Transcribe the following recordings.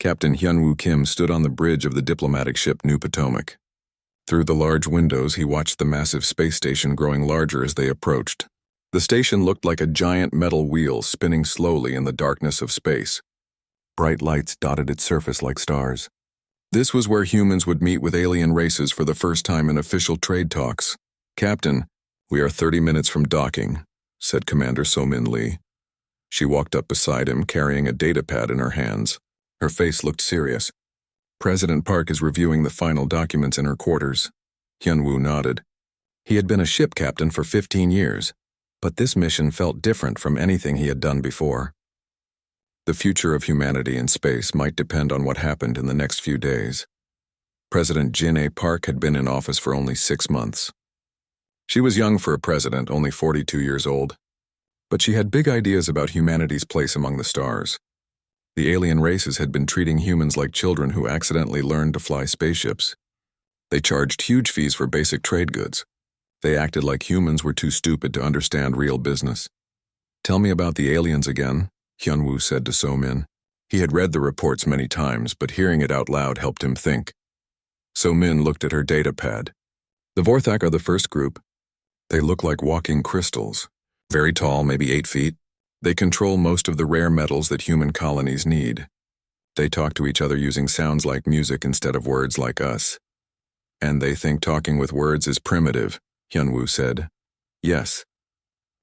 Captain Hyunwoo Kim stood on the bridge of the diplomatic ship New Potomac. Through the large windows, he watched the massive space station growing larger as they approached. The station looked like a giant metal wheel spinning slowly in the darkness of space. Bright lights dotted its surface like stars. This was where humans would meet with alien races for the first time in official trade talks. "Captain, we are 30 minutes from docking," said Commander So-Min Lee. She walked up beside him, carrying a data pad in her hands. Her face looked serious. "President Park is reviewing the final documents in her quarters." Hyunwoo nodded. He had been a ship captain for 15 years, but this mission felt different from anything he had done before. The future of humanity in space might depend on what happened in the next few days. President Jin A. Park had been in office for only 6 months. She was young for a president, only 42 years old. But she had big ideas about humanity's place among the stars. The alien races had been treating humans like children who accidentally learned to fly spaceships. They charged huge fees for basic trade goods. They acted like humans were too stupid to understand real business. "Tell me about the aliens again," Hyunwoo said to So-Min. He had read the reports many times, but hearing it out loud helped him think. So-Min looked at her data pad. "The Vorthak are the first group. They look like walking crystals. Very tall, maybe 8 feet. They control most of the rare metals that human colonies need. They talk to each other using sounds like music instead of words like us. And they think talking with words is primitive," Hyunwoo said. "Yes.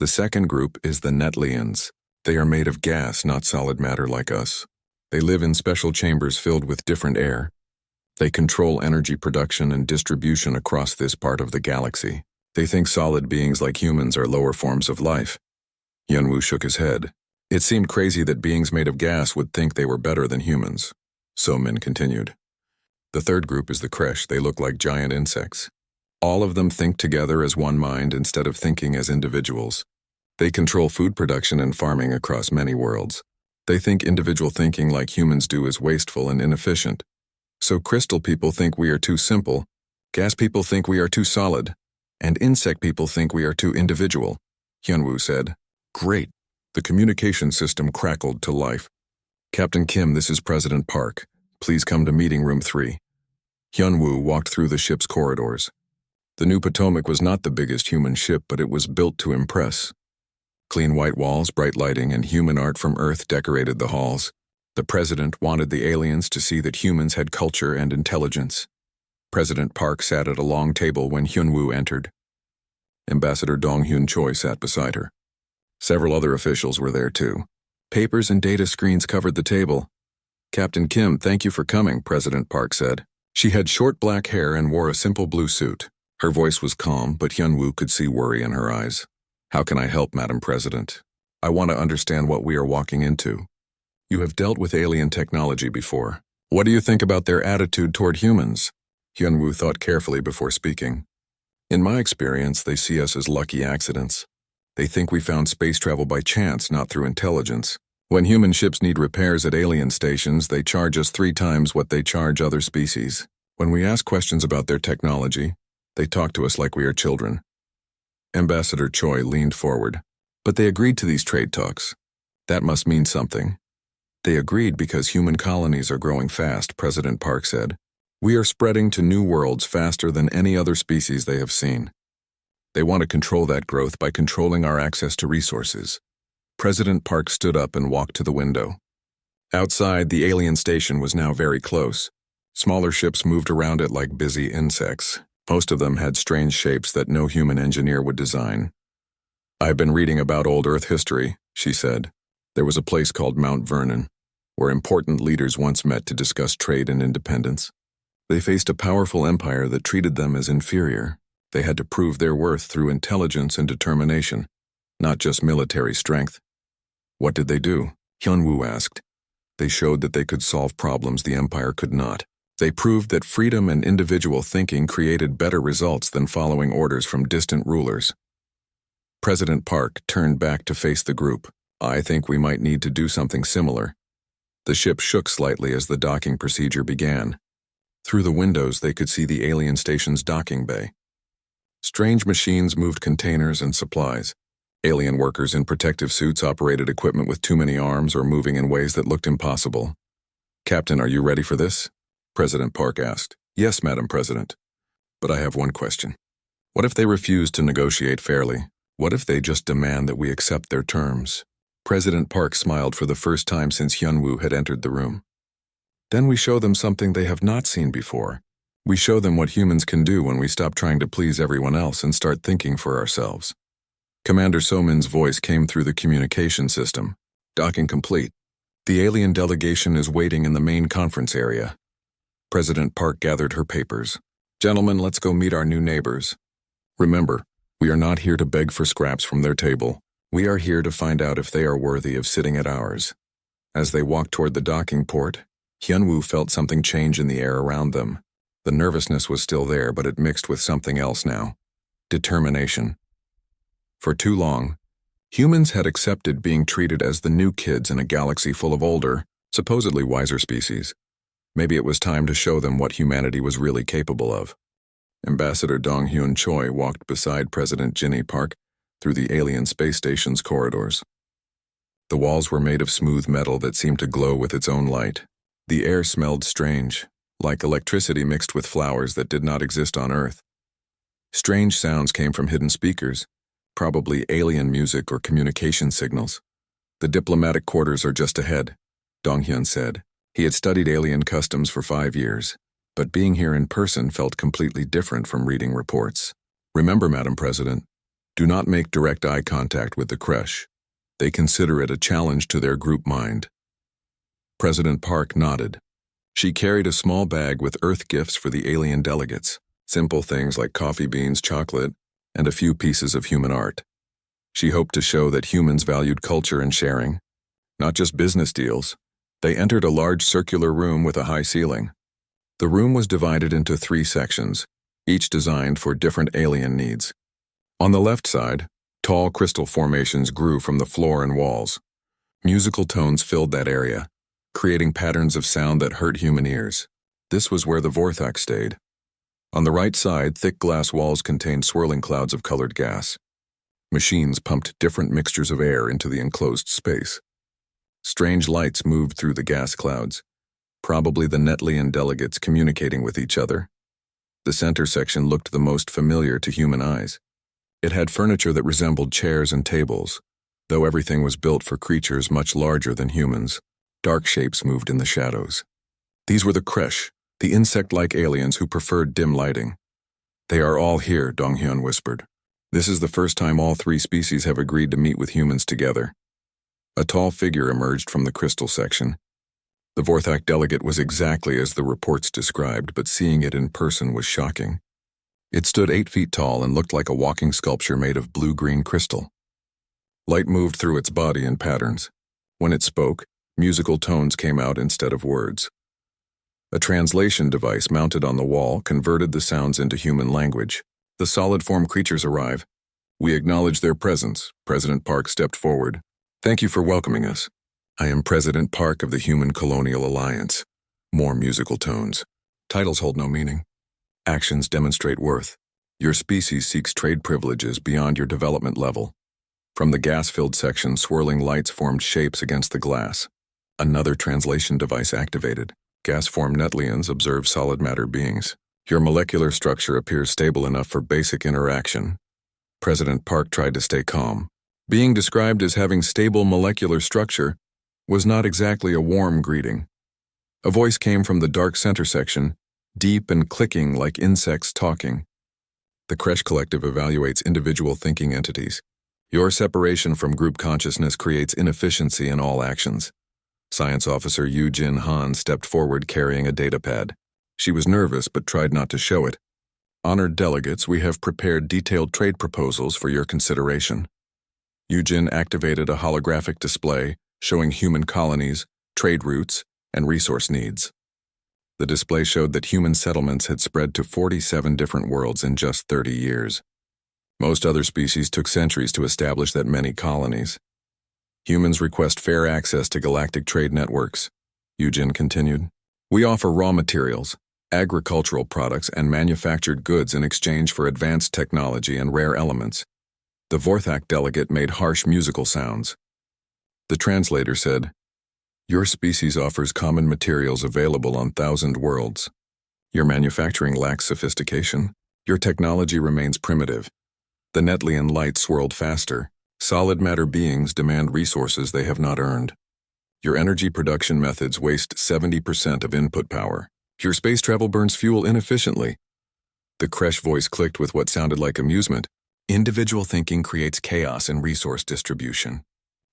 The second group is the Netlians. They are made of gas, not solid matter like us. They live in special chambers filled with different air. They control energy production and distribution across this part of the galaxy. They think solid beings like humans are lower forms of life." Hyunwoo shook his head. It seemed crazy that beings made of gas would think they were better than humans. So-Min continued. "The third group is the Kresh. They look like giant insects. All of them think together as one mind instead of thinking as individuals. They control food production and farming across many worlds. They think individual thinking like humans do is wasteful and inefficient. So crystal people think we are too simple, gas people think we are too solid, and insect people think we are too individual," Hyunwoo said. "Great." The communication system crackled to life. "Captain Kim, this is President Park. Please come to meeting room 3. Hyunwoo walked through the ship's corridors. The New Potomac was not the biggest human ship, but it was built to impress. Clean white walls, bright lighting, and human art from Earth decorated the halls. The president wanted the aliens to see that humans had culture and intelligence. President Park sat at a long table when Hyunwoo entered. Ambassador Dong-Hyun Choi sat beside her. Several other officials were there too. Papers and data screens covered the table. "Captain Kim, thank you for coming," President Park said. She had short black hair and wore a simple blue suit. Her voice was calm, but Hyunwoo could see worry in her eyes. "How can I help, Madam President? I want to understand what we are walking into. You have dealt with alien technology before. What do you think about their attitude toward humans?" Hyunwoo thought carefully before speaking. "In my experience, they see us as lucky accidents. They think we found space travel by chance, not through intelligence. When human ships need repairs at alien stations, they charge us 3 times what they charge other species. When we ask questions about their technology, they talk to us like we are children." Ambassador Choi leaned forward. "But they agreed to these trade talks. That must mean something." "They agreed because human colonies are growing fast," President Park said. "We are spreading to new worlds faster than any other species they have seen. They want to control that growth by controlling our access to resources." President Park stood up and walked to the window. Outside, the alien station was now very close. Smaller ships moved around it like busy insects. Most of them had strange shapes that no human engineer would design. "I've been reading about old Earth history," she said. "There was a place called Mount Vernon, where important leaders once met to discuss trade and independence. They faced a powerful empire that treated them as inferior. They had to prove their worth through intelligence and determination, not just military strength." "What did they do?" Hyunwoo asked. "They showed that they could solve problems the empire could not. They proved that freedom and individual thinking created better results than following orders from distant rulers." President Park turned back to face the group. "I think we might need to do something similar." The ship shook slightly as the docking procedure began. Through the windows, they could see the alien station's docking bay. Strange machines moved containers and supplies. Alien workers in protective suits operated equipment with too many arms or moving in ways that looked impossible. Captain, are you ready for this? President Park asked. Yes, Madam President. But I have one question. What if they refuse to negotiate fairly? What if they just demand that we accept their terms? President Park smiled for the first time since Hyunwoo had entered the room. Then we show them something they have not seen before. We show them what humans can do when we stop trying to please everyone else and start thinking for ourselves. Commander Somin's voice came through the communication system. Docking complete. The alien delegation is waiting in the main conference area. President Park gathered her papers. Gentlemen, let's go meet our new neighbors. Remember, we are not here to beg for scraps from their table. We are here to find out if they are worthy of sitting at ours. As they walked toward the docking port, Hyunwoo felt something change in the air around them. The nervousness was still there, but it mixed with something else now. Determination. For too long, humans had accepted being treated as the new kids in a galaxy full of older, supposedly wiser species. Maybe it was time to show them what humanity was really capable of. Ambassador Dong-hyun Choi walked beside President Jinny Park through the alien space station's corridors. The walls were made of smooth metal that seemed to glow with its own light. The air smelled strange, like electricity mixed with flowers that did not exist on Earth. Strange sounds came from hidden speakers, probably alien music or communication signals. The diplomatic quarters are just ahead, Dong-hyun said. He had studied alien customs for 5 years, but being here in person felt completely different from reading reports. Remember, Madam President, do not make direct eye contact with the creche. They consider it a challenge to their group mind. President Park nodded. She carried a small bag with Earth gifts for the alien delegates, simple things like coffee beans, chocolate, and a few pieces of human art. She hoped to show that humans valued culture and sharing, not just business deals. They entered a large circular room with a high ceiling. The room was divided into 3 sections, each designed for different alien needs. On the left side, tall crystal formations grew from the floor and walls. Musical tones filled that area, creating patterns of sound that hurt human ears. This was where the Vorthak stayed. On the right side, thick glass walls contained swirling clouds of colored gas. Machines pumped different mixtures of air into the enclosed space. Strange lights moved through the gas clouds, probably the Netlian delegates communicating with each other. The center section looked the most familiar to human eyes. It had furniture that resembled chairs and tables, though everything was built for creatures much larger than humans. Dark shapes moved in the shadows. These were the creche, the insect-like aliens who preferred dim lighting. They are all here, Dong-hyun whispered. This is the first time all 3 species have agreed to meet with humans together. A tall figure emerged from the crystal section. The Vorthak delegate was exactly as the reports described, but seeing it in person was shocking. It stood 8 feet tall and looked like a walking sculpture made of blue-green crystal. Light moved through its body in patterns. When it spoke, musical tones came out instead of words. A translation device mounted on the wall converted the sounds into human language. The solid-form creatures arrive. We acknowledge their presence. President Park stepped forward. Thank you for welcoming us. I am President Park of the Human Colonial Alliance. More musical tones. Titles hold no meaning. Actions demonstrate worth. Your species seeks trade privileges beyond your development level. From the gas-filled section, swirling lights formed shapes against the glass. Another translation device activated. Gas-formed Netlians observe solid matter beings. Your molecular structure appears stable enough for basic interaction. President Park tried to stay calm. Being described as having stable molecular structure was not exactly a warm greeting. A voice came from the dark center section, deep and clicking like insects talking. The Creche Collective evaluates individual thinking entities. Your separation from group consciousness creates inefficiency in all actions. Science Officer Yu Jin Han stepped forward carrying a datapad. She was nervous but tried not to show it. Honored delegates, we have prepared detailed trade proposals for your consideration. Yu Jin activated a holographic display showing human colonies, trade routes, and resource needs. The display showed that human settlements had spread to 47 different worlds in just 30 years. Most other species took centuries to establish that many colonies. Humans request fair access to galactic trade networks, Yu Jin continued. We offer raw materials, agricultural products, and manufactured goods in exchange for advanced technology and rare elements. The Vorthak delegate made harsh musical sounds. The translator said, Your species offers common materials available on 1,000 worlds. Your manufacturing lacks sophistication. Your technology remains primitive. The Netlian light swirled faster. Solid matter beings demand resources they have not earned. Your energy production methods waste 70% of input power. Your space travel burns fuel inefficiently. The Kresh voice clicked with what sounded like amusement. Individual thinking creates chaos in resource distribution.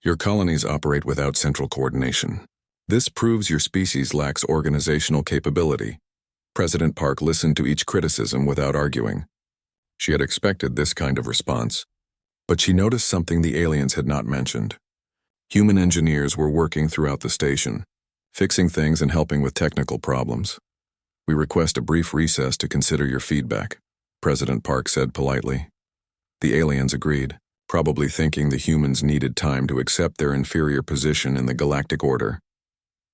Your colonies operate without central coordination. This proves your species lacks organizational capability. President Park listened to each criticism without arguing. She had expected this kind of response. But she noticed something the aliens had not mentioned. Human engineers were working throughout the station, fixing things and helping with technical problems. We request a brief recess to consider your feedback, President Park said politely. The aliens agreed, probably thinking the humans needed time to accept their inferior position in the galactic order.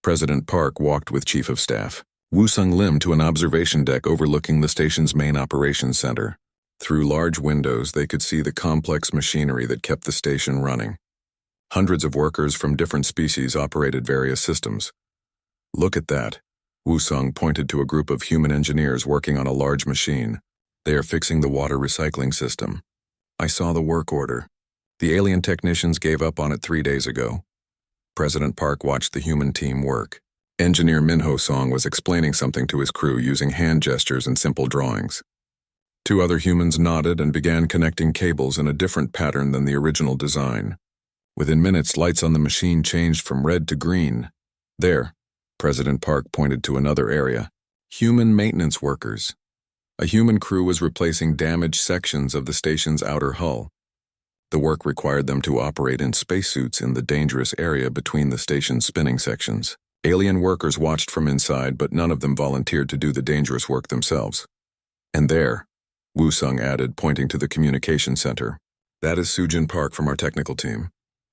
President Park walked with Chief of Staff, Woo-Sung Lim, to an observation deck overlooking the station's main operations center. Through large windows, they could see the complex machinery that kept the station running. Hundreds of workers from different species operated various systems. Look at that. Woo-Sung pointed to a group of human engineers working on a large machine. They are fixing the water recycling system. I saw the work order. The alien technicians gave up on it 3 days ago. President Park watched the human team work. Engineer Minho Song was explaining something to his crew using hand gestures and simple drawings. 2 other humans nodded and began connecting cables in a different pattern than the original design. Within minutes, lights on the machine changed from red to green. There, President Park pointed to another area. Human maintenance workers. A human crew was replacing damaged sections of the station's outer hull. The work required them to operate in spacesuits in the dangerous area between the station's spinning sections. Alien workers watched from inside, but none of them volunteered to do the dangerous work themselves. And there, Woo-Sung added, pointing to the communication center. That is Sujin Park from our technical team.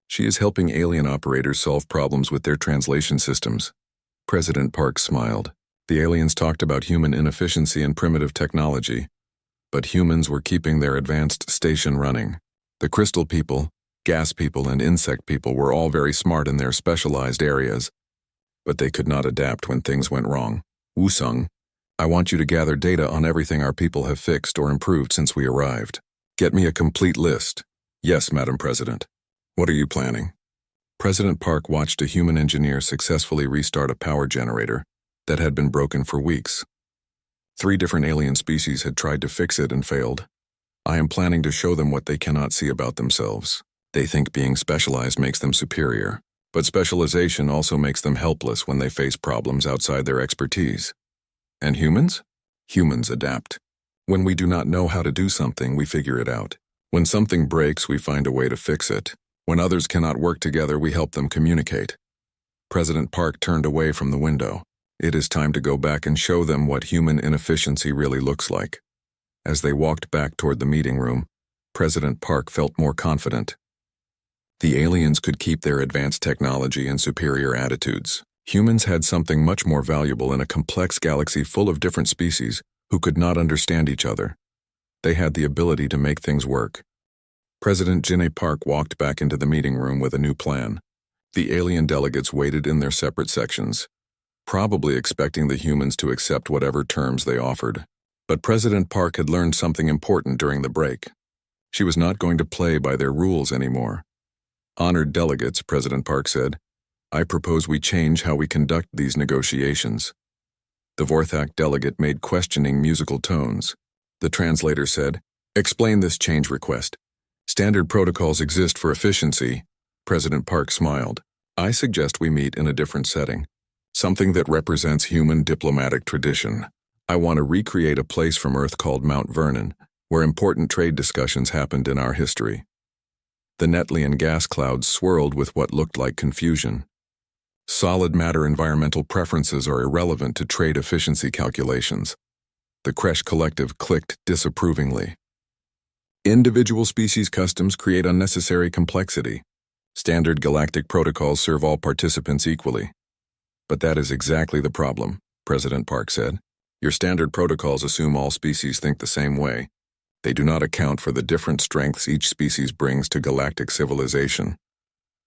She is helping alien operators solve problems with their translation systems. President Park smiled. The aliens talked about human inefficiency and primitive technology, but humans were keeping their advanced station running. The crystal people, gas people, and insect people were all very smart in their specialized areas, but they could not adapt when things went wrong. Woo-Sung, I want you to gather data on everything our people have fixed or improved since we arrived. Get me a complete list. Yes, Madam President. What are you planning? President Park watched a human engineer successfully restart a power generator that had been broken for weeks. 3 different alien species had tried to fix it and failed. I am planning to show them what they cannot see about themselves. They think being specialized makes them superior, but specialization also makes them helpless when they face problems outside their expertise. And humans? Humans adapt. When we do not know how to do something, we figure it out. When something breaks, we find a way to fix it. When others cannot work together, we help them communicate. President Park turned away from the window. It is time to go back and show them what human inefficiency really looks like. As they walked back toward the meeting room, President Park felt more confident. The aliens could keep their advanced technology and superior attitudes. Humans had something much more valuable in a complex galaxy full of different species who could not understand each other. They had the ability to make things work. President Jinhae Park walked back into the meeting room with a new plan. The alien delegates waited in their separate sections, probably expecting the humans to accept whatever terms they offered. But President Park had learned something important during the break. She was not going to play by their rules anymore. Honored delegates, President Park said, I propose we change how we conduct these negotiations. The Vorthak delegate made questioning musical tones. The translator said, explain this change request. Standard protocols exist for efficiency. President Park smiled. I suggest we meet in a different setting. Something that represents human diplomatic tradition. I want to recreate a place from Earth called Mount Vernon, where important trade discussions happened in our history. The Netlian gas clouds swirled with what looked like confusion. Solid matter environmental preferences are irrelevant to trade efficiency calculations. The Kresh collective clicked disapprovingly. Individual species customs create unnecessary complexity. Standard galactic protocols serve all participants equally. But that is exactly the problem, President Park said. Your standard protocols assume all species think the same way. They do not account for the different strengths each species brings to galactic civilization.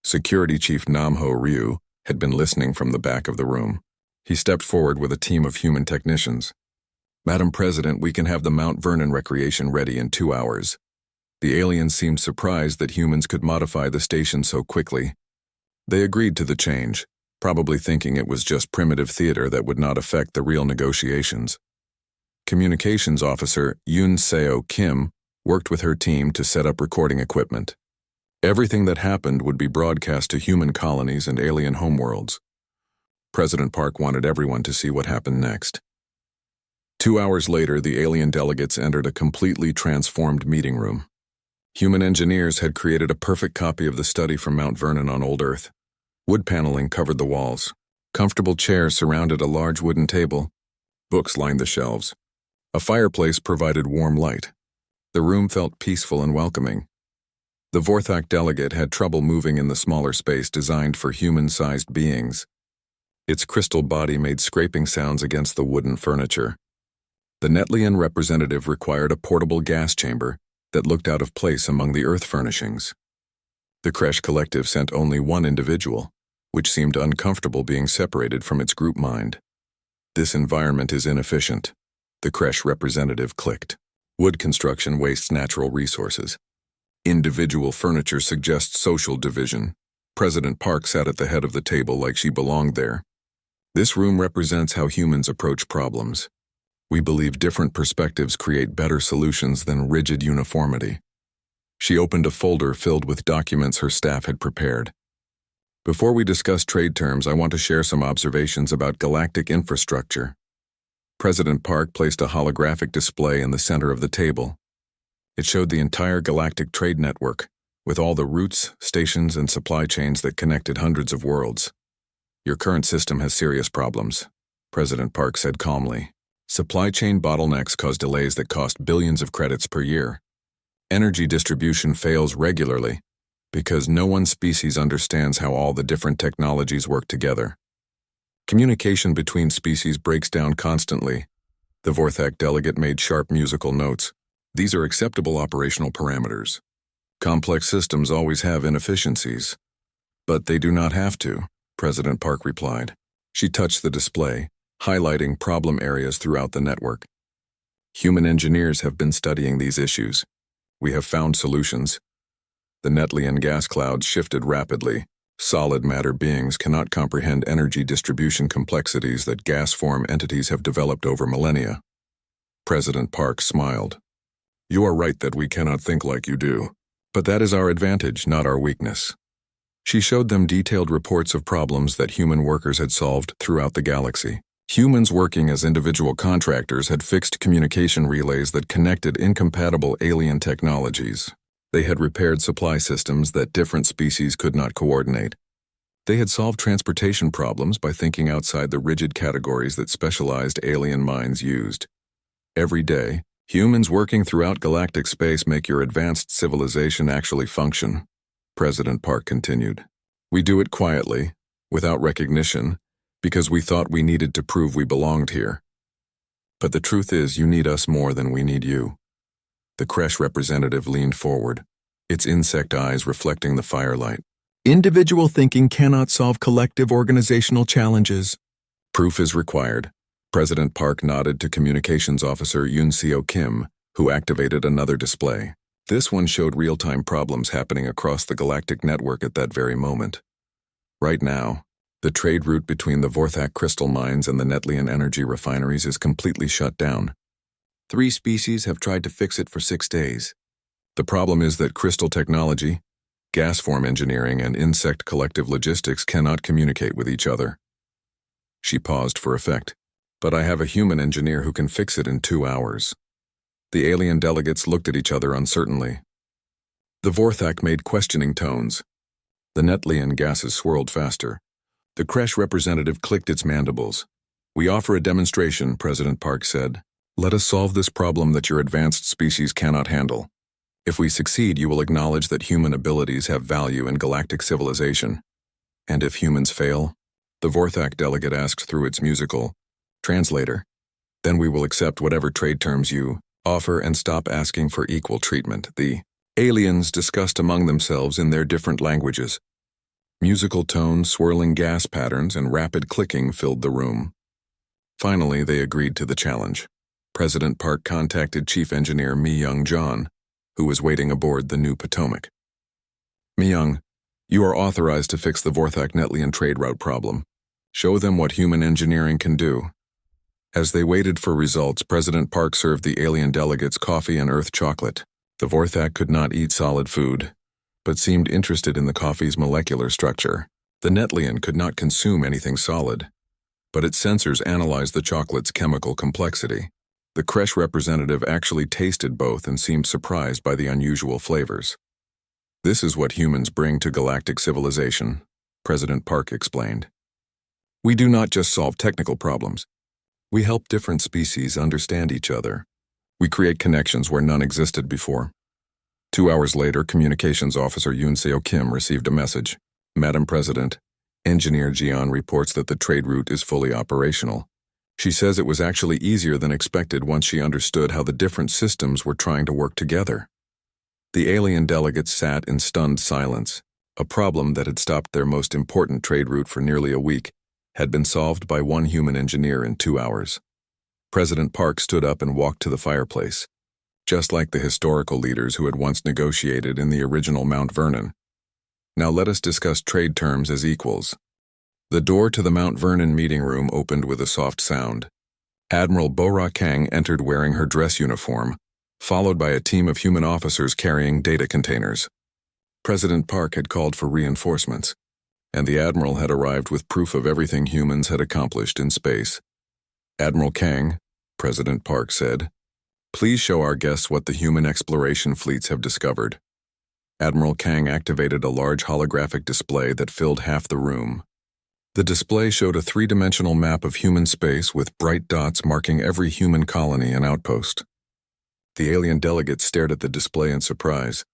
Security Chief Namho Ryu, had been listening from the back of the room. He stepped forward with a team of human technicians. "Madam President, we can have the Mount Vernon recreation ready in 2 hours." The aliens seemed surprised that humans could modify the station so quickly. They agreed to the change, probably thinking it was just primitive theater that would not affect the real negotiations. Communications Officer Yoon Seo Kim worked with her team to set up recording equipment. Everything that happened would be broadcast to human colonies and alien homeworlds. President Park wanted everyone to see what happened next. 2 hours later, the alien delegates entered a completely transformed meeting room. Human engineers had created a perfect copy of the study from Mount Vernon on old Earth. Wood paneling covered the walls. Comfortable chairs surrounded a large wooden table. Books lined the shelves. A fireplace provided warm light. The room felt peaceful and welcoming. The Vorthak delegate had trouble moving in the smaller space designed for human-sized beings. Its crystal body made scraping sounds against the wooden furniture. The Netlian representative required a portable gas chamber that looked out of place among the Earth furnishings. The Kresh Collective sent only one individual, which seemed uncomfortable being separated from its group mind. "This environment is inefficient," the Kresh representative clicked. "Wood construction wastes natural resources. Individual furniture suggests social division." President Park sat at the head of the table like she belonged there. "This room represents how humans approach problems. We believe different perspectives create better solutions than rigid uniformity." She opened a folder filled with documents her staff had prepared. "Before we discuss trade terms, I want to share some observations about galactic infrastructure." President Park placed a holographic display in the center of the table. It showed the entire galactic trade network, with all the routes, stations, and supply chains that connected hundreds of worlds. "Your current system has serious problems," President Park said calmly. "Supply chain bottlenecks cause delays that cost billions of credits per year. Energy distribution fails regularly because no one species understands how all the different technologies work together. Communication between species breaks down constantly." The Vorthak delegate made sharp musical notes. "These are acceptable operational parameters. Complex systems always have inefficiencies." "But they do not have to," President Park replied. She touched the display, highlighting problem areas throughout the network. "Human engineers have been studying these issues. We have found solutions." The Netlian gas clouds shifted rapidly. Solid matter beings cannot comprehend energy distribution complexities that gas-form entities have developed over millennia. President Park smiled. "You are right that we cannot think like you do. But that is our advantage, not our weakness." She showed them detailed reports of problems that human workers had solved throughout the galaxy. Humans working as individual contractors had fixed communication relays that connected incompatible alien technologies. They had repaired supply systems that different species could not coordinate. They had solved transportation problems by thinking outside the rigid categories that specialized alien minds used. Every day, humans working throughout galactic space make your advanced civilization actually function, President Park continued. "We do it quietly, without recognition, because we thought we needed to prove we belonged here. But the truth is, you need us more than we need you." The Kresh representative leaned forward, its insect eyes reflecting the firelight. "Individual thinking cannot solve collective organizational challenges. Proof is required." President Park nodded to Communications Officer Yoon Seo Kim, who activated another display. This one showed real-time problems happening across the galactic network at that very moment. Right now, the trade route between the Vorthak crystal mines and the Netlian energy refineries is completely shut down. 3 species have tried to fix it for 6 days. The problem is that crystal technology, gas form engineering, and insect collective logistics cannot communicate with each other. She paused for effect. "But I have a human engineer who can fix it in 2 hours." The alien delegates looked at each other uncertainly. The Vorthak made questioning tones. The Netlian gases swirled faster. The Kresh representative clicked its mandibles. "We offer a demonstration," President Park said. "Let us solve this problem that your advanced species cannot handle. If we succeed, you will acknowledge that human abilities have value in galactic civilization. And if humans fail?" The Vorthak delegate asked through its musical translator. "Then we will accept whatever trade terms you offer and stop asking for equal treatment." The aliens discussed among themselves in their different languages. Musical tones, swirling gas patterns, and rapid clicking filled the room. Finally, they agreed to the challenge. President Park contacted Chief Engineer Mi-young John, who was waiting aboard the New Potomac. Mi-young, you are authorized to fix the Vorthak-Netlian trade route problem. Show them what human engineering can do. As they waited for results, President Park served the alien delegates coffee and earth chocolate. The Vorthak could not eat solid food, but seemed interested in the coffee's molecular structure. The Netlian could not consume anything solid, but its sensors analyzed the chocolate's chemical complexity. The Kresh representative actually tasted both and seemed surprised by the unusual flavors. This is what humans bring to galactic civilization, President Park explained. We do not just solve technical problems. We help different species understand each other. We create connections where none existed before. 2 hours later, Communications Officer Yoon Seo Kim received a message. Madam President, Engineer Jian reports that the trade route is fully operational. She says it was actually easier than expected once she understood how the different systems were trying to work together. The alien delegates sat in stunned silence. A problem that had stopped their most important trade route for nearly a week had been solved by one human engineer in 2 hours. President Park stood up and walked to the fireplace, just like the historical leaders who had once negotiated in the original Mount Vernon. Now let us discuss trade terms as equals. The door to the Mount Vernon meeting room opened with a soft sound. Admiral Bora Kang entered wearing her dress uniform, followed by a team of human officers carrying data containers. President Park had called for reinforcements, and the Admiral had arrived with proof of everything humans had accomplished in space. Admiral Kang, President Park said, please show our guests what the human exploration fleets have discovered. Admiral Kang activated a large holographic display that filled half the room. The display showed a three-dimensional map of human space with bright dots marking every human colony and outpost. The alien delegates stared at the display in surprise.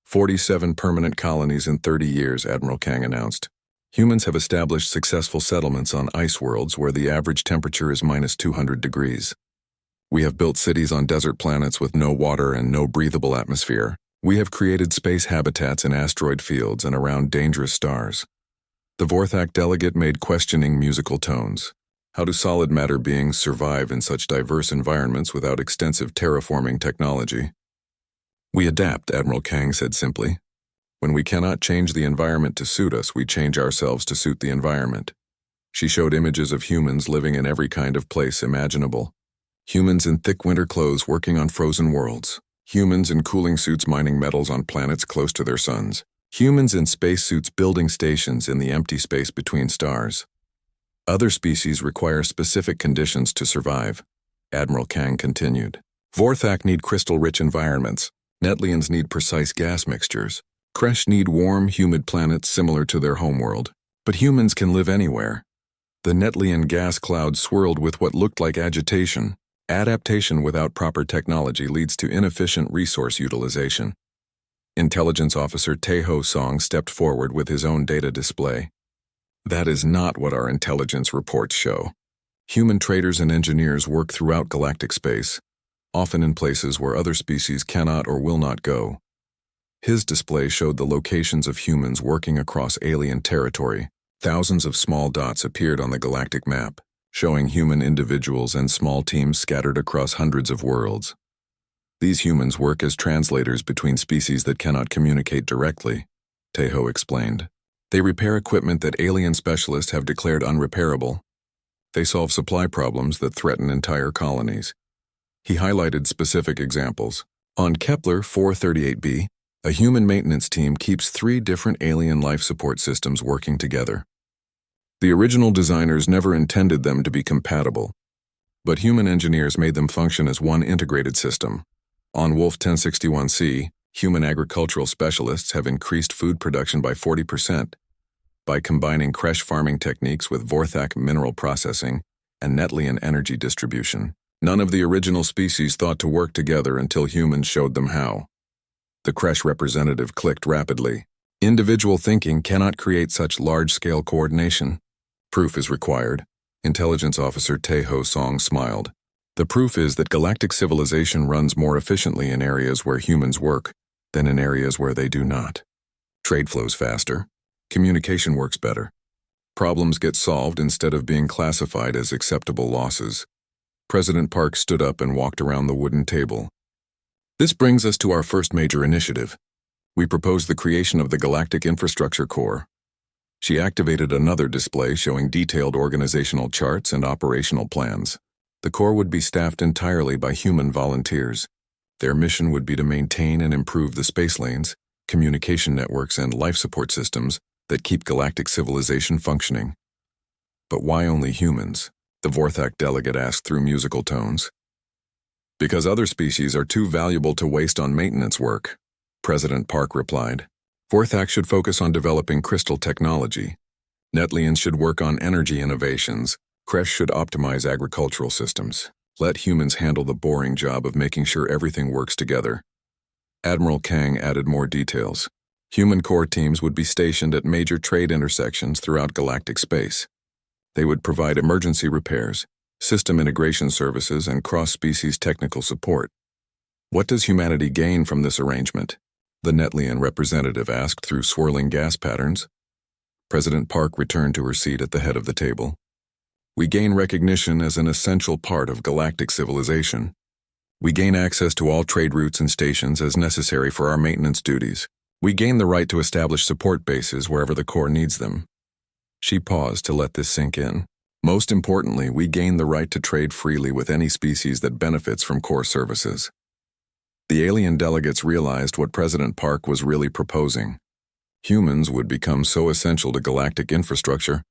47 permanent colonies in 30 years, Admiral Kang announced. Humans have established successful settlements on ice worlds where the average temperature is -200 degrees. We have built cities on desert planets with no water and no breathable atmosphere. We have created space habitats in asteroid fields and around dangerous stars. The Vorthak delegate made questioning musical tones. How do solid matter beings survive in such diverse environments without extensive terraforming technology? We adapt, Admiral Kang said simply. When we cannot change the environment to suit us, we change ourselves to suit the environment. She showed images of humans living in every kind of place imaginable. Humans in thick winter clothes working on frozen worlds. Humans in cooling suits mining metals on planets close to their suns. Humans in spacesuits building stations in the empty space between stars. Other species require specific conditions to survive, Admiral Kang continued. Vorthak need crystal-rich environments. Netlians need precise gas mixtures. Kresh need warm, humid planets similar to their homeworld. But humans can live anywhere. The Netlian gas cloud swirled with what looked like agitation. Adaptation without proper technology leads to inefficient resource utilization. Intelligence Officer Tae-ho Song stepped forward with his own data display. That is not what our intelligence reports show. Human traders and engineers work throughout galactic space, often in places where other species cannot or will not go. His display showed the locations of humans working across alien territory. Thousands of small dots appeared on the galactic map, showing human individuals and small teams scattered across hundreds of worlds. These humans work as translators between species that cannot communicate directly, Tae-ho explained. They repair equipment that alien specialists have declared unrepairable. They solve supply problems that threaten entire colonies. He highlighted specific examples. On Kepler 438b, a human maintenance team keeps 3 different alien life support systems working together. The original designers never intended them to be compatible, but human engineers made them function as one integrated system. On Wolf 1061c, human agricultural specialists have increased food production by 40% by combining Kresh farming techniques with Vorthak mineral processing and Netlian energy distribution. None of the original species thought to work together until humans showed them how. The Kresh representative clicked rapidly. Individual thinking cannot create such large-scale coordination. Proof is required. Intelligence Officer Tae-ho Song smiled. The proof is that galactic civilization runs more efficiently in areas where humans work than in areas where they do not. Trade flows faster. Communication works better. Problems get solved instead of being classified as acceptable losses. President Park stood up and walked around the wooden table. This brings us to our first major initiative. We propose the creation of the Galactic Infrastructure Corps. She activated another display showing detailed organizational charts and operational plans. The Corps would be staffed entirely by human volunteers. Their mission would be to maintain and improve the space lanes, communication networks, and life support systems that keep galactic civilization functioning. But why only humans? The Vorthak delegate asked through musical tones. Because other species are too valuable to waste on maintenance work, President Park replied. Vorthak should focus on developing crystal technology. Netlians should work on energy innovations. Kresh should optimize agricultural systems. Let humans handle the boring job of making sure everything works together. Admiral Kang added more details. Human core teams would be stationed at major trade intersections throughout galactic space. They would provide emergency repairs, system integration services, and cross-species technical support. What does humanity gain from this arrangement? The Netlian representative asked through swirling gas patterns. President Park returned to her seat at the head of the table. We gain recognition as an essential part of galactic civilization. We gain access to all trade routes and stations as necessary for our maintenance duties. We gain the right to establish support bases wherever the Corps needs them. She paused to let this sink in. Most importantly, we gain the right to trade freely with any species that benefits from Corps services. The alien delegates realized what President Park was really proposing. Humans would become so essential to galactic infrastructure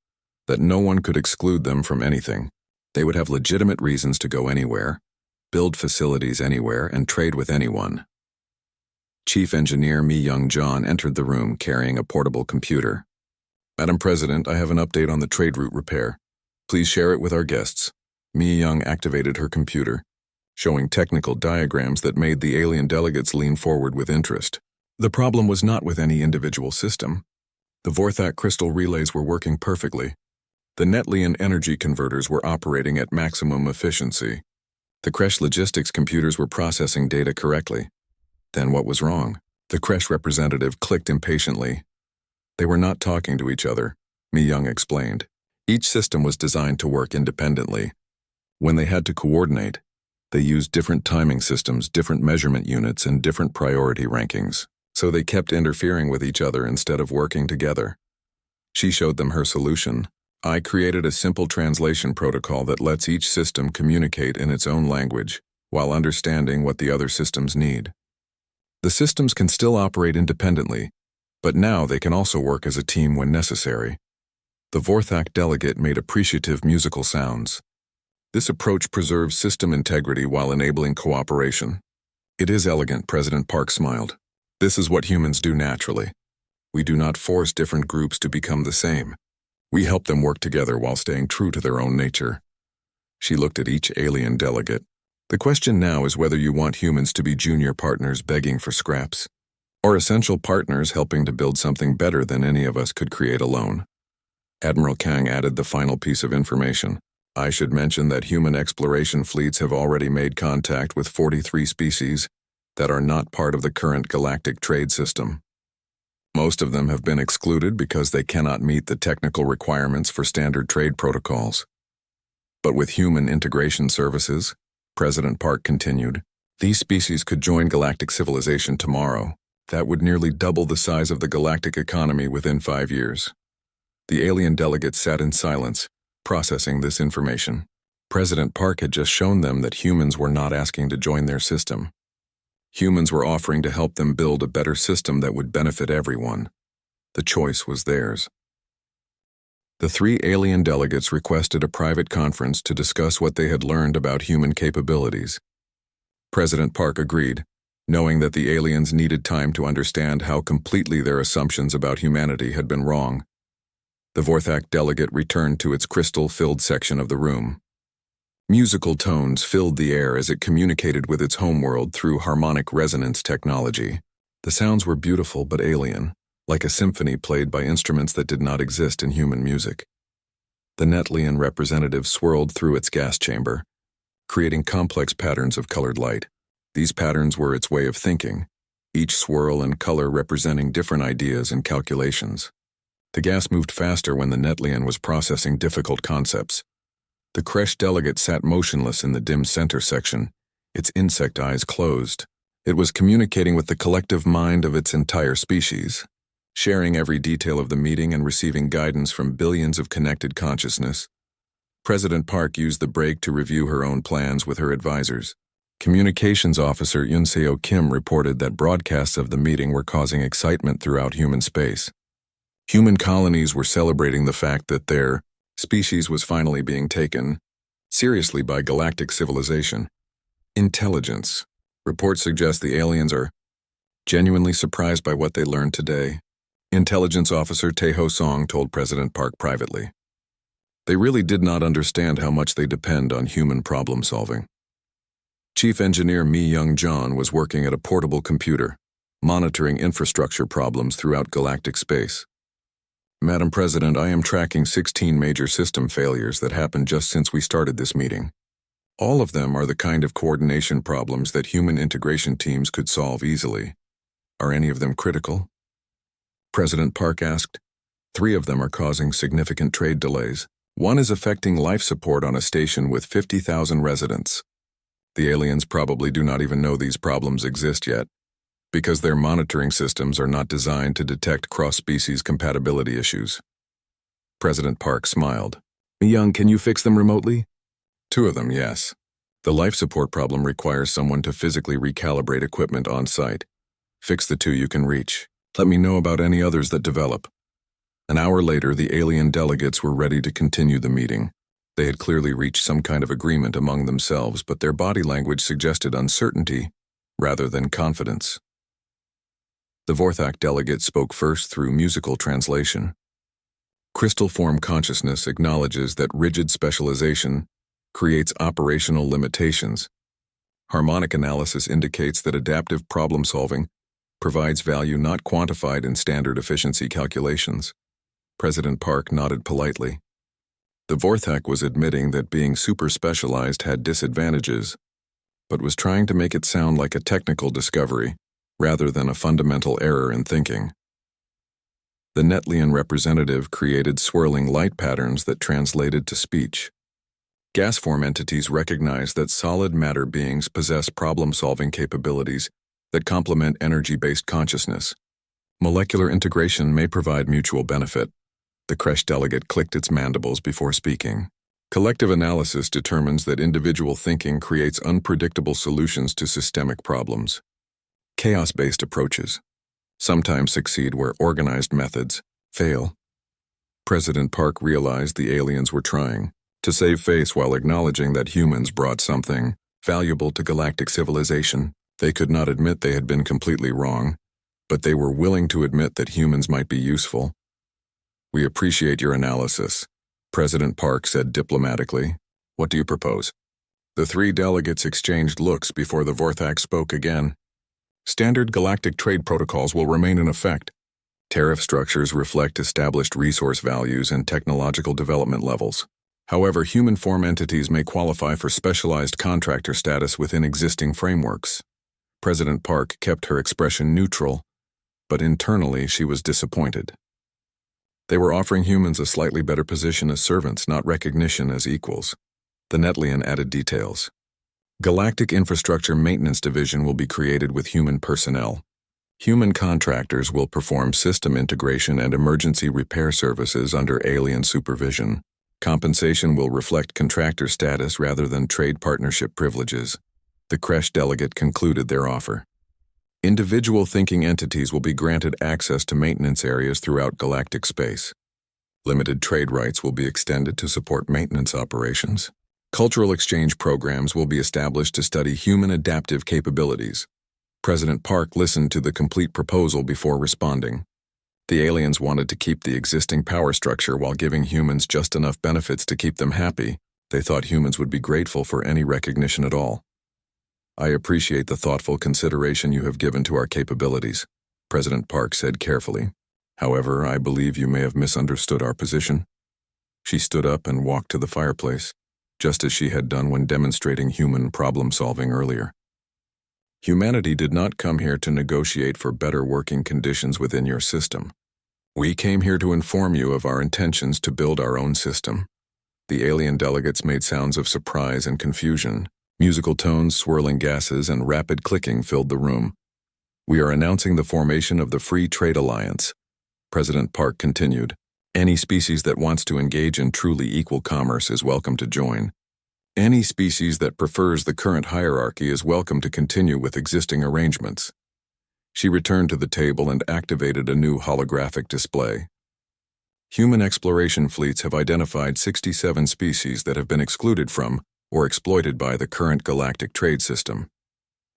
that no one could exclude them from anything. They would have legitimate reasons to go anywhere, build facilities anywhere, and trade with anyone. Chief Engineer Mi Young-John entered the room carrying a portable computer. Madam President, I have an update on the trade route repair. Please share it with our guests. Mi Young activated her computer, showing technical diagrams that made the alien delegates lean forward with interest. The problem was not with any individual system. The Vorthak crystal relays were working perfectly. The Netlian energy converters were operating at maximum efficiency. The Kresh logistics computers were processing data correctly. Then what was wrong? The Kresh representative clicked impatiently. They were not talking to each other, Mi Young explained. Each system was designed to work independently. When they had to coordinate, they used different timing systems, different measurement units, and different priority rankings. So they kept interfering with each other instead of working together. She showed them her solution. I created a simple translation protocol that lets each system communicate in its own language while understanding what the other systems need. The systems can still operate independently, but now they can also work as a team when necessary. The Vorthak delegate made appreciative musical sounds. This approach preserves system integrity while enabling cooperation. It is elegant, President Park smiled. This is what humans do naturally. We do not force different groups to become the same. We help them work together while staying true to their own nature. She looked at each alien delegate. The question now is whether you want humans to be junior partners begging for scraps, or essential partners helping to build something better than any of us could create alone. Admiral Kang added the final piece of information. I should mention that human exploration fleets have already made contact with 43 species that are not part of the current galactic trade system. Most of them have been excluded because they cannot meet the technical requirements for standard trade protocols. But with human integration services, President Park continued, these species could join galactic civilization tomorrow. That would nearly double the size of the galactic economy within 5 years. The alien delegates sat in silence, processing this information. President Park had just shown them that humans were not asking to join their system. Humans were offering to help them build a better system that would benefit everyone. The choice was theirs. The 3 alien delegates requested a private conference to discuss what they had learned about human capabilities. President Park agreed, knowing that the aliens needed time to understand how completely their assumptions about humanity had been wrong. The Vorthak delegate returned to its crystal-filled section of the room. Musical tones filled the air as it communicated with its homeworld through harmonic resonance technology. The sounds were beautiful but alien, like a symphony played by instruments that did not exist in human music. The Netlian representative swirled through its gas chamber, creating complex patterns of colored light. These patterns were its way of thinking, each swirl and color representing different ideas and calculations. The gas moved faster when the Netlian was processing difficult concepts. The Kresh delegate sat motionless in the dim center section, its insect eyes closed. It was communicating with the collective mind of its entire species, sharing every detail of the meeting and receiving guidance from billions of connected consciousness. President Park used the break to review her own plans with her advisors. Communications officer Yunseo Kim reported that broadcasts of the meeting were causing excitement throughout human space. Human colonies were celebrating the fact that their species was finally being taken seriously by galactic civilization. Intelligence. Reports suggest the aliens are genuinely surprised by what they learned today. Intelligence officer Taeho Song told President Park privately. They really did not understand how much they depend on human problem solving. Chief Engineer Mi Young-Jon was working at a portable computer, monitoring infrastructure problems throughout galactic space. Madam President, I am tracking 16 major system failures that happened just since we started this meeting. All of them are the kind of coordination problems that human integration teams could solve easily. Are any of them critical? President Park asked. 3 of them are causing significant trade delays. 1 is affecting life support on a station with 50,000 residents. The aliens probably do not even know these problems exist yet, because their monitoring systems are not designed to detect cross-species compatibility issues. President Park smiled. Young, can you fix them remotely? 2 of them, yes. The life support problem requires someone to physically recalibrate equipment on site. Fix the 2 you can reach. Let me know about any others that develop. An hour later, the alien delegates were ready to continue the meeting. They had clearly reached some kind of agreement among themselves, but their body language suggested uncertainty rather than confidence. The Vorthak delegate spoke first through musical translation. Crystal form consciousness acknowledges that rigid specialization creates operational limitations. Harmonic analysis indicates that adaptive problem solving provides value not quantified in standard efficiency calculations. President Park nodded politely. The Vorthak was admitting that being super-specialized had disadvantages, but was trying to make it sound like a technical discovery rather than a fundamental error in thinking. The Netlian representative created swirling light patterns that translated to speech. Gas form entities recognize that solid matter beings possess problem-solving capabilities that complement energy-based consciousness. Molecular integration may provide mutual benefit. The Kresh delegate clicked its mandibles before speaking. Collective analysis determines that individual thinking creates unpredictable solutions to systemic problems. Chaos-based approaches sometimes succeed where organized methods fail. President Park realized the aliens were trying to save face while acknowledging that humans brought something valuable to galactic civilization. They could not admit they had been completely wrong, but they were willing to admit that humans might be useful. We appreciate your analysis, President Park said diplomatically. What do you propose? The 3 delegates exchanged looks before the Vorthak spoke again. Standard galactic trade protocols will remain in effect. Tariff structures reflect established resource values and technological development levels. However, human form entities may qualify for specialized contractor status within existing frameworks. President Park kept her expression neutral, but internally she was disappointed. They were offering humans a slightly better position as servants, not recognition as equals. The Netlian added details. Galactic Infrastructure Maintenance Division will be created with human personnel. Human contractors will perform system integration and emergency repair services under alien supervision. Compensation will reflect contractor status rather than trade partnership privileges. The Kresh delegate concluded their offer. Individual thinking entities will be granted access to maintenance areas throughout galactic space. Limited trade rights will be extended to support maintenance operations. Cultural exchange programs will be established to study human adaptive capabilities. President Park listened to the complete proposal before responding. The aliens wanted to keep the existing power structure while giving humans just enough benefits to keep them happy. They thought humans would be grateful for any recognition at all. I appreciate the thoughtful consideration you have given to our capabilities, President Park said carefully. However, I believe you may have misunderstood our position. She stood up and walked to the fireplace, just as she had done when demonstrating human problem-solving earlier. Humanity did not come here to negotiate for better working conditions within your system. We came here to inform you of our intentions to build our own system. The alien delegates made sounds of surprise and confusion. Musical tones, swirling gases, and rapid clicking filled the room. We are announcing the formation of the Free Trade Alliance. President Park continued. Any species that wants to engage in truly equal commerce is welcome to join. Any species that prefers the current hierarchy is welcome to continue with existing arrangements. She returned to the table and activated a new holographic display. Human exploration fleets have identified 67 species that have been excluded from or exploited by the current galactic trade system.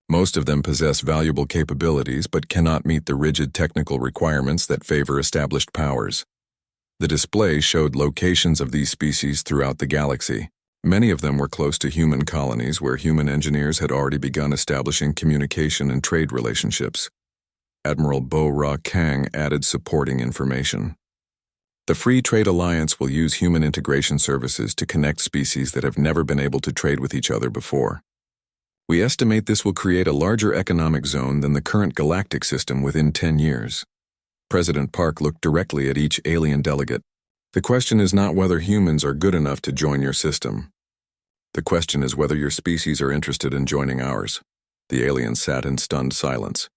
Most of them possess valuable capabilities but cannot meet the rigid technical requirements that favor established powers. The display showed locations of these species throughout the galaxy. Many of them were close to human colonies where human engineers had already begun establishing communication and trade relationships. Admiral Bo-Ra Kang added supporting information. The Free Trade Alliance will use human integration services to connect species that have never been able to trade with each other before. We estimate this will create a larger economic zone than the current galactic system within 10 years. President Park looked directly at each alien delegate. The question is not whether humans are good enough to join your system. The question is whether your species are interested in joining ours. The aliens sat in stunned silence.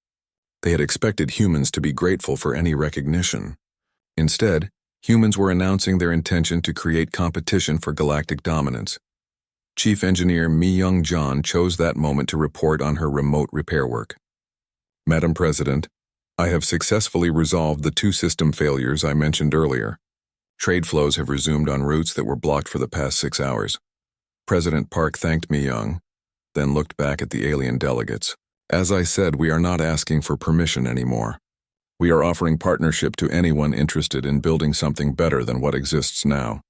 They had expected humans to be grateful for any recognition. Instead, humans were announcing their intention to create competition for galactic dominance. Chief Engineer Mi-Young-John chose that moment to report on her remote repair work. Madam President, I have successfully resolved the 2 system failures I mentioned earlier. Trade flows have resumed on routes that were blocked for the past 6 hours. President Park thanked Mi-Young, then looked back at the alien delegates. As I said, we are not asking for permission anymore. We are offering partnership to anyone interested in building something better than what exists now.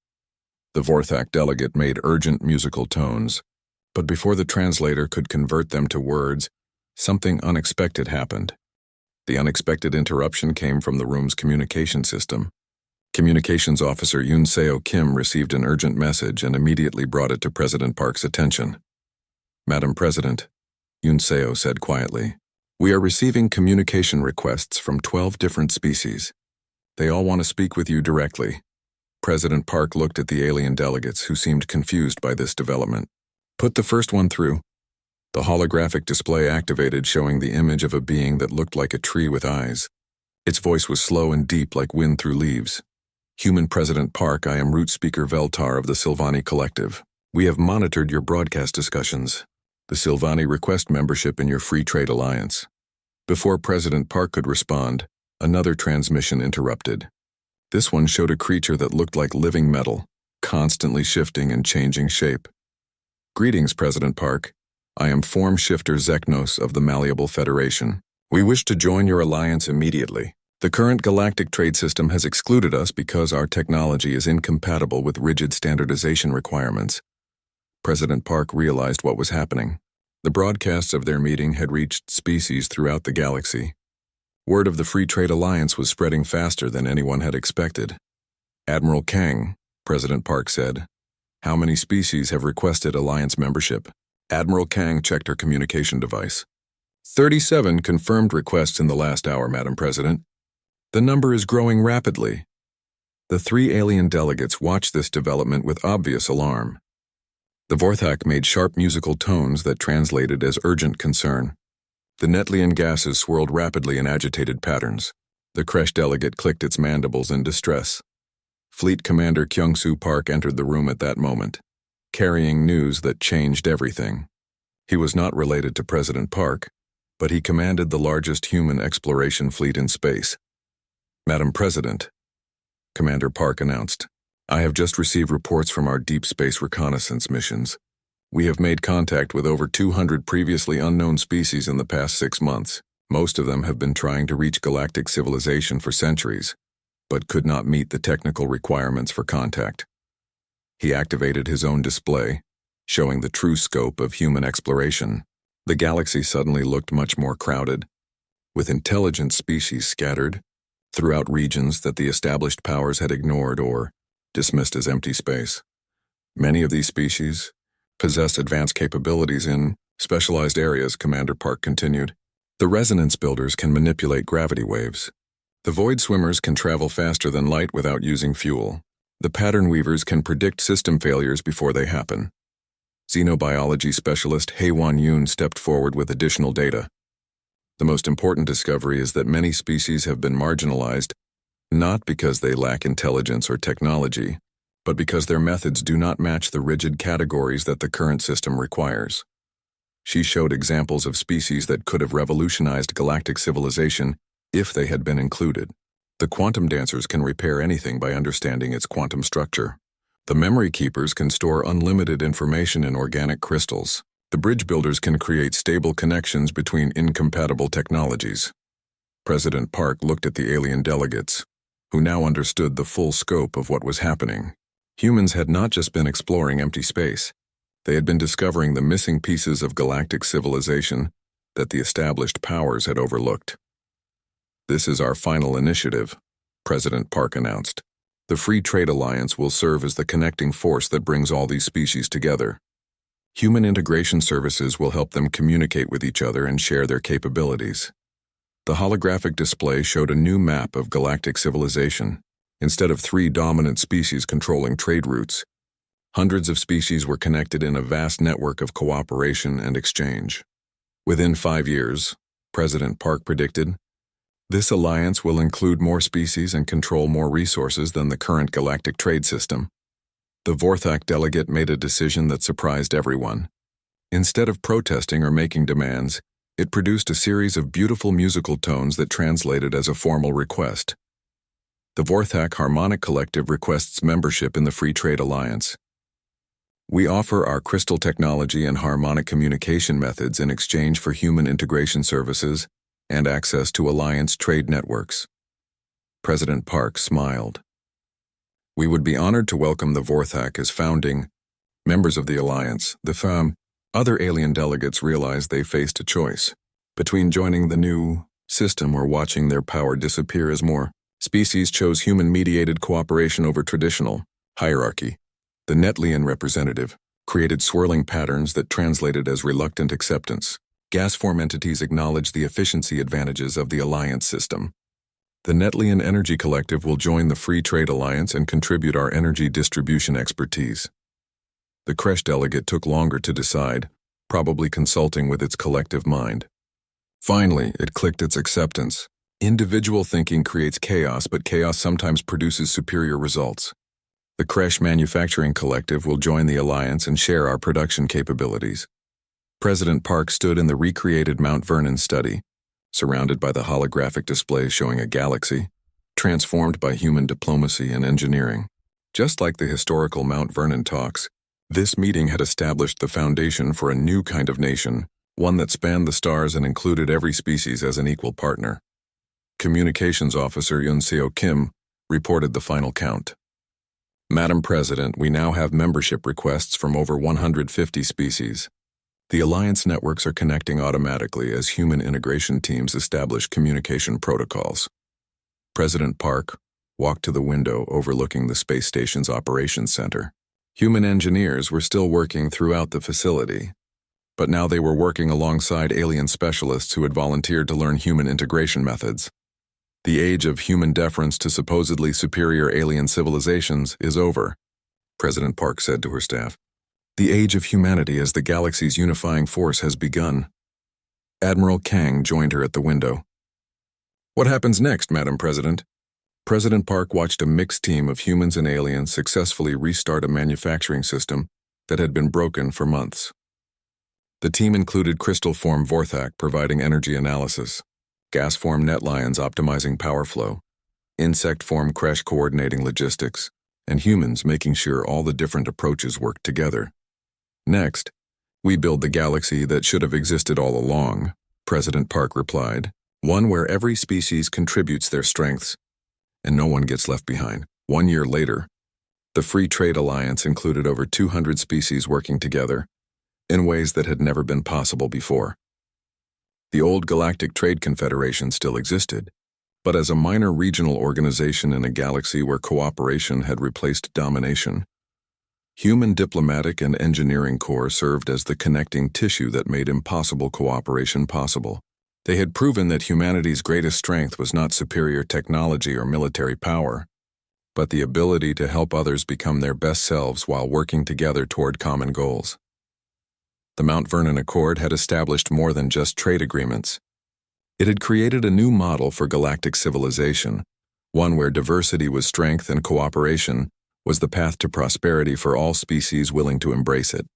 The Vorthak delegate made urgent musical tones, but before the translator could convert them to words, something unexpected happened. The unexpected interruption came from the room's communication system. Communications Officer Yoon Seo Kim received an urgent message and immediately brought it to President Park's attention. Madam President, Yoon Seo said quietly, we are receiving communication requests from 12 different species. They all want to speak with you directly. President Park looked at the alien delegates who seemed confused by this development. Put the first one through. The holographic display activated, showing the image of a being that looked like a tree with eyes. Its voice was slow and deep like wind through leaves. Human President Park, I am Root Speaker Veltar of the Silvani Collective. We have monitored your broadcast discussions. The Silvani request membership in your Free Trade Alliance. Before President Park could respond, another transmission interrupted. This one showed a creature that looked like living metal, constantly shifting and changing shape. Greetings, President Park. I am Form Shifter Zeknos of the Malleable Federation. We wish to join your alliance immediately. The current galactic trade system has excluded us because our technology is incompatible with rigid standardization requirements. President Park realized what was happening. The broadcasts of their meeting had reached species throughout the galaxy. Word of the Free Trade Alliance was spreading faster than anyone had expected. Admiral Kang, President Park said, how many species have requested alliance membership? Admiral Kang checked her communication device. 37 confirmed requests in the last hour, Madam President. The number is growing rapidly. The 3 alien delegates watched this development with obvious alarm. The Vorthak made sharp musical tones that translated as urgent concern. The Netlian gases swirled rapidly in agitated patterns. The Kresh delegate clicked its mandibles in distress. Fleet Commander Kyung-Soo Park entered the room at that moment, carrying news that changed everything. He was not related to President Park, but he commanded the largest human exploration fleet in space. Madam President, Commander Park announced, I have just received reports from our deep space reconnaissance missions. We have made contact with over 200 previously unknown species in the past 6 months. Most of them have been trying to reach galactic civilization for centuries, but could not meet the technical requirements for contact. He activated his own display, showing the true scope of human exploration. The galaxy suddenly looked much more crowded, with intelligent species scattered throughout regions that the established powers had ignored or dismissed as empty space. Many of these species possessed advanced capabilities in specialized areas, Commander Park continued. The resonance builders can manipulate gravity waves. The void swimmers can travel faster than light without using fuel. The pattern weavers can predict system failures before they happen. Xenobiology specialist Haewon Yoon stepped forward with additional data. The most important discovery is that many species have been marginalized, not because they lack intelligence or technology, but because their methods do not match the rigid categories that the current system requires. She showed examples of species that could have revolutionized galactic civilization if they had been included. The quantum dancers can repair anything by understanding its quantum structure. The memory keepers can store unlimited information in organic crystals. The bridge builders can create stable connections between incompatible technologies. President Park looked at the alien delegates, who now understood the full scope of what was happening. Humans had not just been exploring empty space. They had been discovering the missing pieces of galactic civilization that the established powers had overlooked. "This is our final initiative," President Park announced. "The Free Trade Alliance will serve as the connecting force that brings all these species together. Human integration services will help them communicate with each other and share their capabilities." The holographic display showed a new map of galactic civilization. Instead of 3 dominant species controlling trade routes, hundreds of species were connected in a vast network of cooperation and exchange. Within 5 years, President Park predicted, this alliance will include more species and control more resources than the current galactic trade system. The Vorthak delegate made a decision that surprised everyone. Instead of protesting or making demands, it produced a series of beautiful musical tones that translated as a formal request. The Vorthak Harmonic Collective requests membership in the Free Trade Alliance. "We offer our crystal technology and harmonic communication methods in exchange for human integration services and access to Alliance trade networks." President Park smiled. "We would be honored to welcome the Vorthak as founding members of the Alliance." Other alien delegates realized they faced a choice between joining the new system or watching their power disappear as more species chose human-mediated cooperation over traditional hierarchy. The Netlian representative created swirling patterns that translated as reluctant acceptance. Gas form entities acknowledge the efficiency advantages of the Alliance system. The Netlian Energy Collective will join the Free Trade Alliance and contribute our energy distribution expertise. The Kresh delegate took longer to decide, probably consulting with its collective mind. Finally, it clicked its acceptance. Individual thinking creates chaos, but chaos sometimes produces superior results. The Kresh Manufacturing Collective will join the Alliance and share our production capabilities. President Park stood in the recreated Mount Vernon study, surrounded by the holographic display showing a galaxy, transformed by human diplomacy and engineering. Just like the historical Mount Vernon talks, this meeting had established the foundation for a new kind of nation, one that spanned the stars and included every species as an equal partner. Communications Officer Yoon Seo Kim reported the final count. "Madam President, we now have membership requests from over 150 species. The Alliance networks are connecting automatically as human integration teams establish communication protocols." President Park walked to the window overlooking the space station's operations center. Human engineers were still working throughout the facility, but now they were working alongside alien specialists who had volunteered to learn human integration methods. The age of human deference to supposedly superior alien civilizations is over, President Park said to her staff. The age of humanity as the galaxy's unifying force has begun. Admiral Kang joined her at the window. "What happens next, Madam President?" President Park watched a mixed team of humans and aliens successfully restart a manufacturing system that had been broken for months. The team included crystal form Vorthak providing energy analysis, gas form Netlions optimizing power flow, insect form Kresh coordinating logistics, and humans making sure all the different approaches worked together. "Next, we build the galaxy that should have existed all along," President Park replied, "one where every species contributes their strengths, and no one gets left behind." 1 year later, the Free Trade Alliance included over 200 species working together in ways that had never been possible before. The old Galactic Trade Confederation still existed, but as a minor regional organization in a galaxy where cooperation had replaced domination. Human diplomatic and engineering corps served as the connecting tissue that made impossible cooperation possible. They had proven that humanity's greatest strength was not superior technology or military power, but the ability to help others become their best selves while working together toward common goals. The Mount Vernon Accord had established more than just trade agreements. It had created a new model for galactic civilization, one where diversity was strength and cooperation was the path to prosperity for all species willing to embrace it.